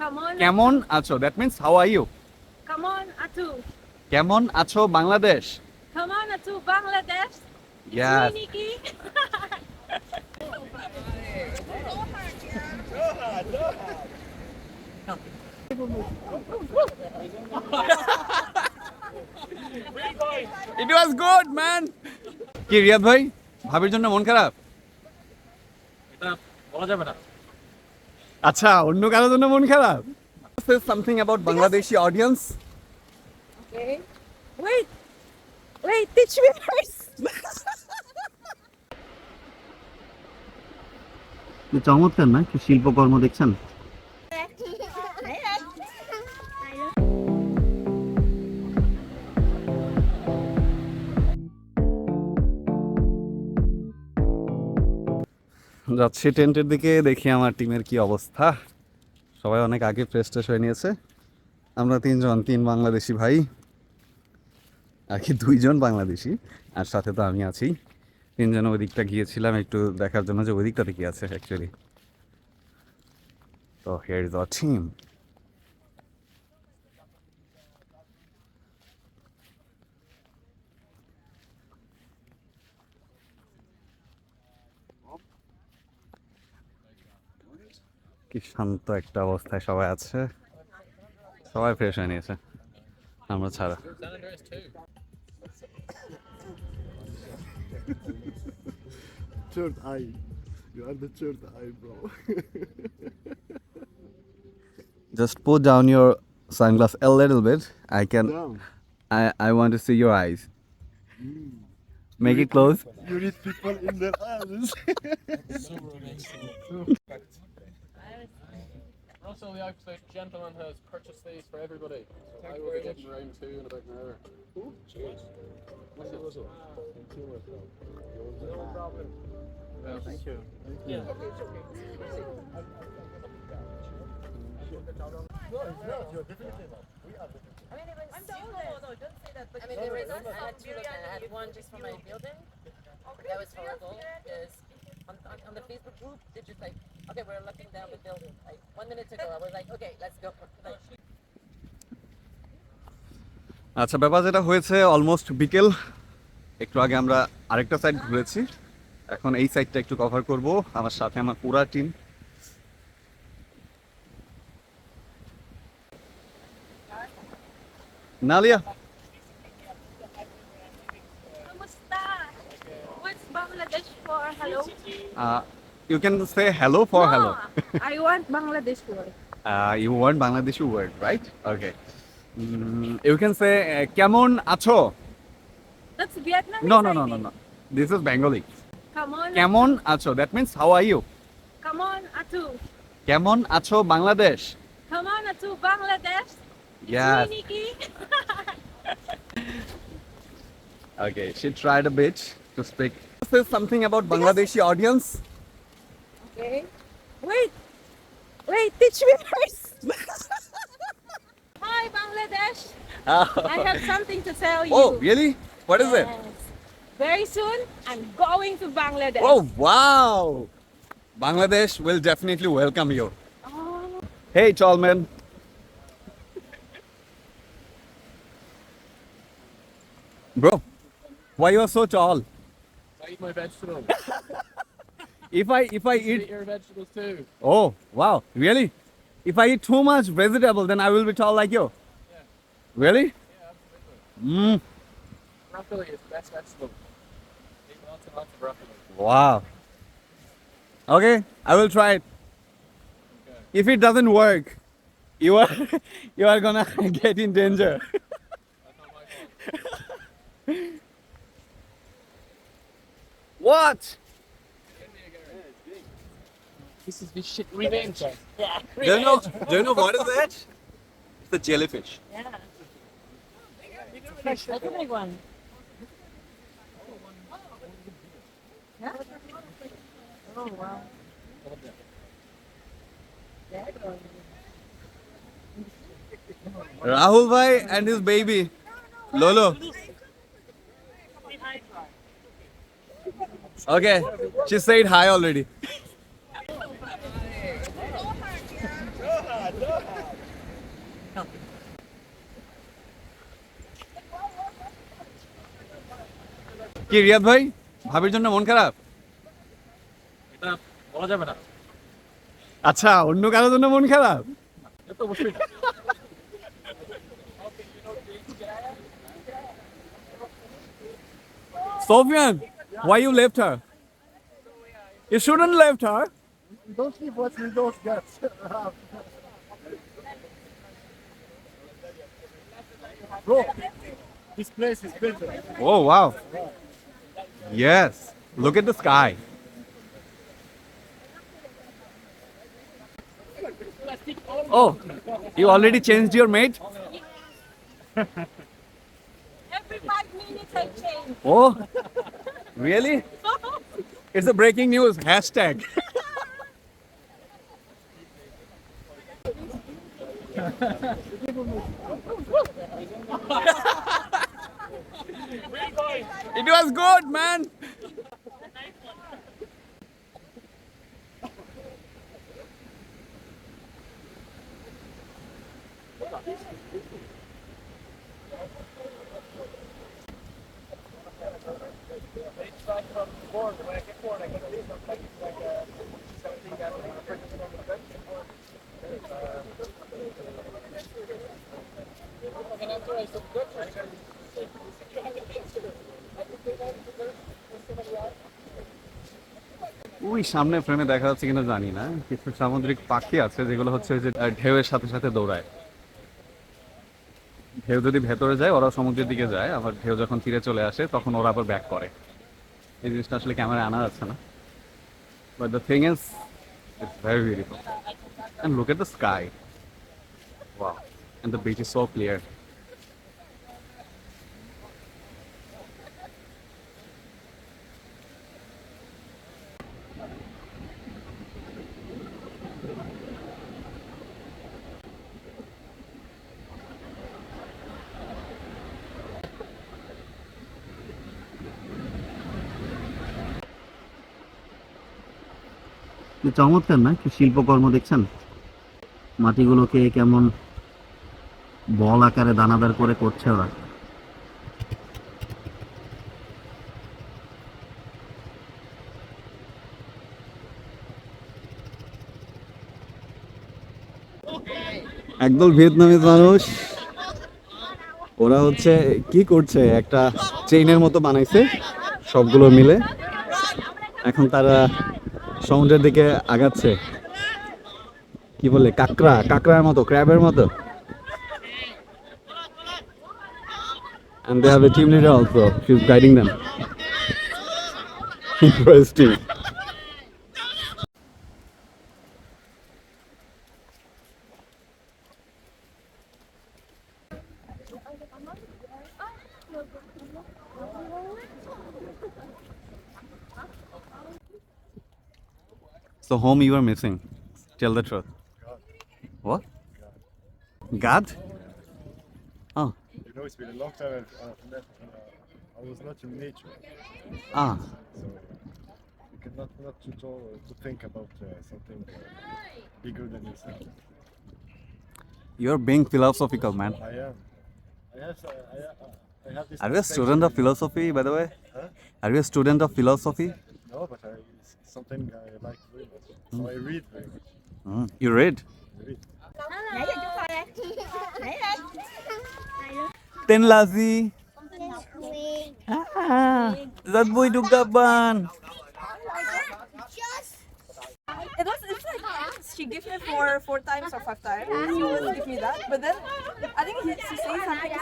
Come on. কেমন আছো? That means how are you? Come on, Atu. কেমন আছো Bangladesh? Come on, Atu, Bangladesh. It's Yes. me, Nikki. It was good, man. কি রিয়াদ ভাই, ভাবির জন্য মন খারাপ? এটা বলা যাবে না। আচ্ছা, অন্য কারোর জন্য মন খারাপ? Say something about Bangladeshi audience. Okay. Wait, teach me first. চমৎকার না? কি শিল্পকর্ম দেখছেন? যাচ্ছি টেন্টের দিকে, দেখি আমার টিমের কি অবস্থা। সবাই অনেক আগে ফ্রেশ ট্রেশ হয়ে নিয়েছে। আমরা তিন বাংলাদেশি ভাই, আর কি 2 জন বাংলাদেশি, আর সাথে তো আমি আছি। 3 জন ওই দিকটা গিয়েছিলাম একটু দেখার জন্য যে ওই দিকটাতে কি আছে অ্যাকচুয়ালি। তো হিয়ার ইজ আওয়ার টিম। কি শান্ত একটা অবস্থায় সবাই আছে, সবাই ফ্রেশ হয়ে নিয়েছে, আমরা ছাড়া। Third eye. You are the third eye, bro. Just put down your sunglass a little bit. Down. I want to see your eyes. Make it close. You read people in their eyes. Russell, the outfit gentleman, has purchased these for everybody. I will be getting round 2 in about an hour. Cheers. Russell. No problem. Well, thank you. Yeah. Okay, it's okay. No, it's not. You're definitely not. We are definitely. I mean, it was no, don't say that. But I mean, there was. I had two of them. I had one just for my building. That was horrible. Because on the Facebook group, they just like, okay, we're looking down the building. Like 1 minute ago, I was like, okay, let's go. Like, আচ্ছা, ব্যাপার যেটা হয়েছে, almost বিকেল। একটু আগে আমরা আরেকটা side ঘুরেছি, এখন এই সাইডটা একটু কভার করব। আমার সাথে আমার পুরা team. Naliya, Kamusta? What's Bangladesh for? Hello? you can say hello for No, hello. I want Bangladesh word. You want Bangladeshi word, right? Okay. You can say কেমন আছো? That's Vietnamese. No. I think. This is Bengali. Come on. কেমন আছো? That means how are you? Come on, Atu. কেমন আছো Bangladesh? Come on, Atu, Bangladesh. It's Yes. me, Nikki. Okay, she tried a bit to speak. Say something about Bangladeshi audience. Okay. Wait, teach me first. Hi, Bangladesh. I have something to tell you. Oh, really? What is it? Yes. Very soon, I'm going to Bangladesh. Oh, wow! Bangladesh will definitely welcome you. Oh. Hey, tall man. Bro, why you are so tall? I eat my vegetables. If I Eat eat, your vegetables too. oh wow, really? If I eat too much vegetable, then I will be tall like you. Yeah. Really? Yeah, absolutely. Broccoli is the best vegetable. Eat lots and lots of broccoli. Wow. Okay, I will try it. Okay. If it doesn't work, you are gonna get in danger. That's not my fault. What? This is the shit revenge. Do you know what is that? It's the jellyfish. Yeah. Fresh, that's a big one. Yeah? Oh, wow. Rahul bhai and his baby, Lolo. Okay, she said hi already. Camping. কি রিয়াদ ভাই, ভাবির জন্য মন খারাপ? এটা বলা যাবে না। আচ্ছা, অন্য কারোর জন্য মন খারাপ? এটা তো অবশ্যই না। Sofyan, why you left her? You shouldn't left her. Don't keep watching those guys. Bro, this place is better. Oh wow. Yes, look at the sky. Oh, you already changed your mate? Every 5 minutes I change. Oh, really? It's a breaking news. Hashtag. It was good, man. ওই সামনে ফ্রেমে দেখা যাচ্ছে কিনা জানি না, কিছু সামুদ্রিক পাখি আছে যেগুলো হচ্ছে যে ঢেউয়ের সাথে সাথে দৌড়ায়। ঢেউ যদি ভেতরে যায় ওরা সমুদ্রের দিকে যায়, আবার ঢেউ যখন তীরে চলে আসে তখন ওরা আবার ব্যাক করে। এই জিনিসটা আসলে ক্যামেরায় আনা যাচ্ছে না, but the thing is it's very beautiful and look at the sky, wow, and the beach is so clear. চমৎকার না, কি শিল্পকর্ম দেখছেন, মাটিগুলোকে কেমন বল আকারে দানাদার করে করছে ওরা। একদল ভিয়েতনামিজ মানুষ, ওরা হচ্ছে কি করছে, একটা চেইনের মতো বানাইছে সবগুলো মিলে, এখন তারা সমুদ্রের দিকে আগাচ্ছে। কি বলে, কাঁকড়ার মতো, ক্র্যাবের মতো। And they have a team leader also. She's guiding them. Interesting. So whom you are missing? Tell the truth. What? God? Oh. You know, it's been a long time I was not in nature. Ah. So you cannot not to think about something bigger than yourself. You're being philosophical, man. I am. I have this. Are you a student of philosophy, by the way? Huh? Are you a student of philosophy? No, but it's something I like very much. So I read very much. You read? I read. Nãy giờ chúng tôi đây. Nãy đây. Tên là gì? À, rất vui được gặp bạn. It's like she gives me four times or 5 times. She always give me that, but then I think she says something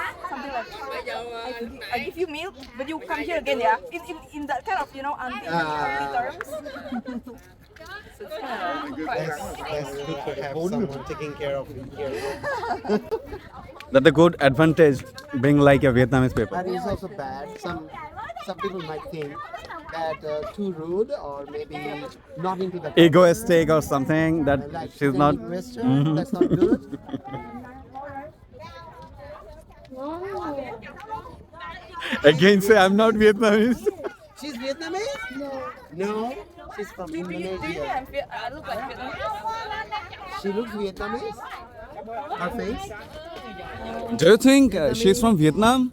like, I give you milk, but you come here again, yeah. In that kind of auntie terms. So it's kind of quite To have someone taking care of you here. That's a good advantage being like a Vietnamese people. That is also bad. Some people might think that too rude or maybe not into the Egoistic or something that like she's not. Western. That's not good. Again, say I'm not Vietnamese. She's Vietnamese? No, she's from Do you think Indonesia. I look like Vietnamese? She looks Vietnamese. Her face? Do you think she's from Vietnam?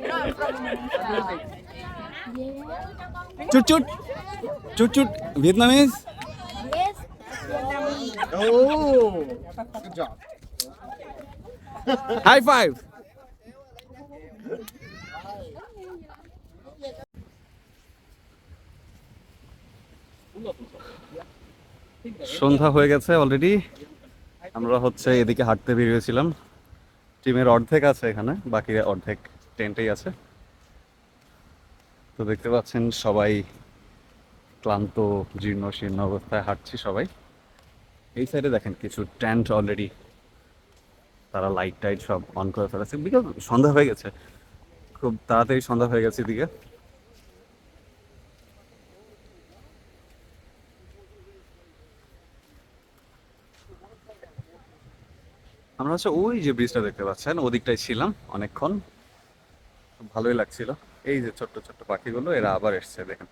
No, I'm from Indonesia. Chut chut. Chut chut. Vietnamese? Oh, good job. High five. সন্ধ্যা হয়ে গেছে already. আমরা হচ্ছে এদিকে হাঁটতে বেরিয়েছিলাম। টিমের অর্ধেক আছে এখানে, বাকি অর্ধেক টেন্টেই আছে। তো দেখতে পাচ্ছেন সবাই ক্লান্ত জীর্ণ শীর্ণ অবস্থায় হাঁটছি সবাই। এই সাইডে দেখেন কিছু টেন্ট অলরেডি তারা লাইট টাইট সব অন করে ফেলেছে, বিকজ সন্ধ্যা হয়ে গেছে, খুব তাড়াতাড়ি সন্ধ্যা হয়ে গেছে এদিকে। আমরা হচ্ছে ওই যে ব্রিজটা দেখতে পাচ্ছেন ওদিকটায় ছিলাম অনেকক্ষণ, ভালোই লাগছিল। এই যে ছোট্ট ছোট্ট পাখিগুলো এরা আবার এসছে দেখেন।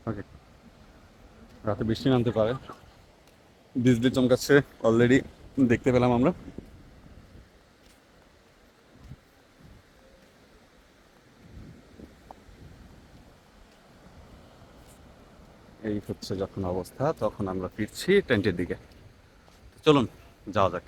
ওকে, রাতে বৃষ্টি নামতে পারে, বিজলি চমকাচ্ছে অলরেডি দেখতে পেলাম আমরা। এই হচ্ছে যখন অবস্থা, তখন আমরা ফিরছি টেন্টের দিকে। চলুন যাওয়া যাক।